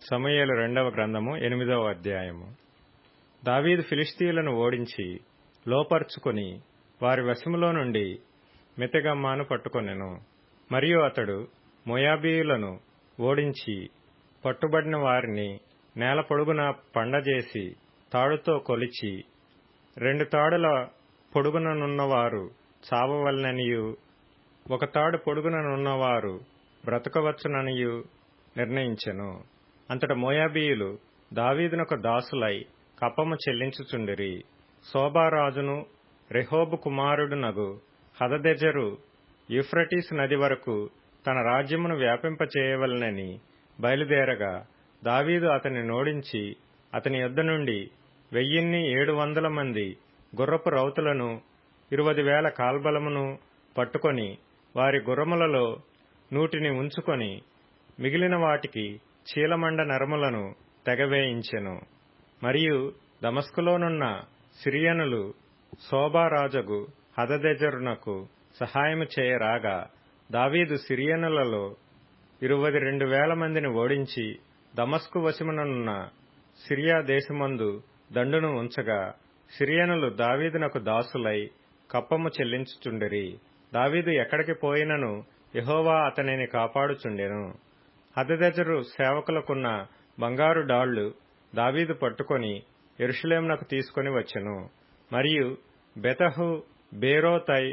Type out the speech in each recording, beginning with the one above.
సమూయేలు రెండవ గ్రంథము 8వ అధ్యాయము. దావీదు ఫిలిష్తీయులను ఓడించి లోపర్చుకొని వారి వశములో నుండి మెతెగమ్మాను పట్టుకొనెను. మరియు అతడు మోయాబీయులను ఓడించి పట్టుబడిన వారిని నేల పొడుగున పండజేసి తాడుతో కొలిచి 2 తాడుల పొడుగుననున్నవారు చావవలెననియు 1 తాడు పొడుగుననున్నవారు బ్రతకవచ్చుననియు నిర్ణయించెను. అంతట మోయాబీయులు దావీదునకు దాసులై కప్పము చెల్లించుచుండిరి. సోబారాజును రెహోబు కుమారుడునగు హదదెజరు యూఫ్రటీసు నది వరకు తన రాజ్యమును వ్యాపింపచేయవలెనని బయలుదేరగా దావీదు అతని నోడించి అతని యొద్ద నుండి 1700 మంది గుర్రపు రౌతులను 20,000 కాల్బలమును పట్టుకొని వారి గుర్రములలో 100 ఉంచుకొని మిగిలిన వాటికి చీలమండ నరములను తెగవేయించెను. మరియు దమస్కులోనున్న సిరియనులు సోబారాజగు హదదెజరునకు సహాయము చేయరాగా దావీదు సిరియనులలో 22,000 మందిని ఓడించి దమస్కు వశముననున్న సిరియా దేశమందు దండును ఉంచగా సిరియనులు దావీదునకు దాసులై కప్పము చెల్లించుచుండిరి. దావీదు ఎక్కడికి పోయినను యెహోవా అతనిని కాపాడుచుండెను. హదదెజరు సేవకులకున్న బంగారు డాళ్లు దావీదు పట్టుకొని యెరూషలేమునకు తీసుకొని వచ్చెను. మరియు బెతహు బేరోతై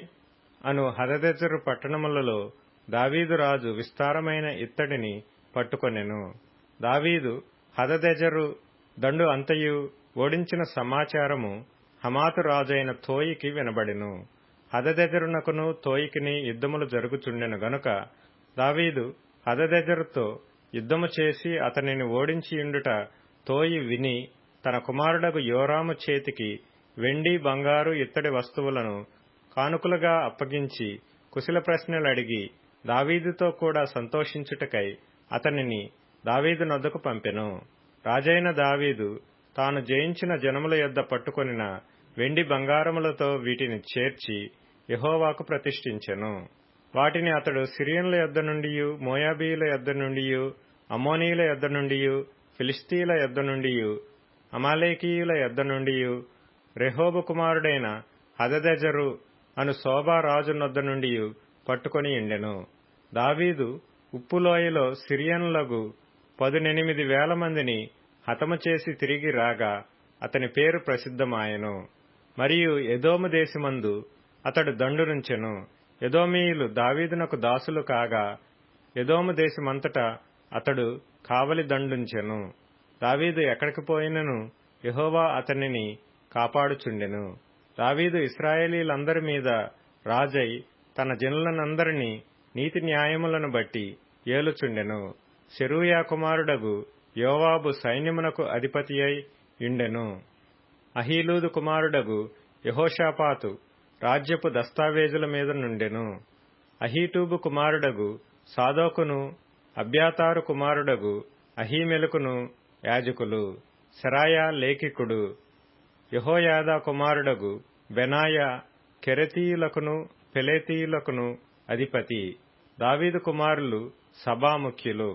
అను హదదెజరు పట్టణములలో దావీదు రాజు విస్తారమైన ఇత్తడిని పట్టుకొనెను. దావీదు హదదెజరు దండు అంతయు ఓడించిన సమాచారము హమాతు రాజైన తోయికి వినబడెను. హదదెజరునకును తోయికిని యుద్ధములు జరుగుచుండెను గనుక దావీదు హదదెజరుతో యుద్ధము చేసి అతనిని ఓడించియుండుట తోయి విని తన కుమారుడగు యోరాము చేతికి వెండి బంగారు ఇత్తడి వస్తువులను కానుకలుగా అప్పగించి కుశల ప్రశ్నలు అడిగి దావీదుతో కూడా సంతోషించుటకై అతనిని దావీదు నొద్దకు పంపెను. రాజైన దావీదు తాను జయించిన జనముల యొద్ద పట్టుకొనిన వెండి బంగారములతో వీటిని చేర్చి యెహోవాకు ప్రతిష్ఠించెను. వాటిని అతడు సిరియనుల యొద్ద నుండియు మోయాబీయుల యొద్ద నుండియు అమ్మోనీయుల యొద్ద నుండియు ఫిలిష్తీయుల యొద్ద నుండియు అమాలేకీయుల యొద్ద నుండియు రెహోబు కుమారుడైన హదదెజరు అను సోబారాజు నొద్ద నుండియు పట్టుకొని ఉండెను. దావీదు ఉప్పులోయలో సిరియనులగు 18,000 మందిని హతము చేసి తిరిగి రాగా అతని పేరు ప్రసిద్ధమాయెను. మరియు ఎదోము దేశమందు అతడు దండునుంచెను. ఎదోమీయులు దావీదునకు దాసులు కాగా ఎదోము దేశమంతటా అతడు కావలి దండుంచెను. దావీదు ఎక్కడికి పోయినను యెహోవా అతనిని కాపాడుచుండెను. దావీదు ఇశ్రాయేలీలందరి మీద రాజై తన జనులనందరినీ నీతి న్యాయములను బట్టి ఏలుచుండెను. సెరూయా కుమారుడగు యోవాబు సైన్యమునకు అధిపతియై యుండెను. అహీలూదు కుమారుడగు యెహోషాపాతు రాజ్యపు దస్తావేజుల మీద నుండెను. అహీటూబు కుమారుడగు సాదోకును అబ్యాతారు కుమారుడగు అహీమెలకును యాజకులు. సెరాయా లేఖికుడు. యెహోయాదా కుమారుడగు బెనాయా కెరెతీయులకును పెలేతీయులకును అధిపతి. దావీదు కుమారులు సభాముఖ్యులు.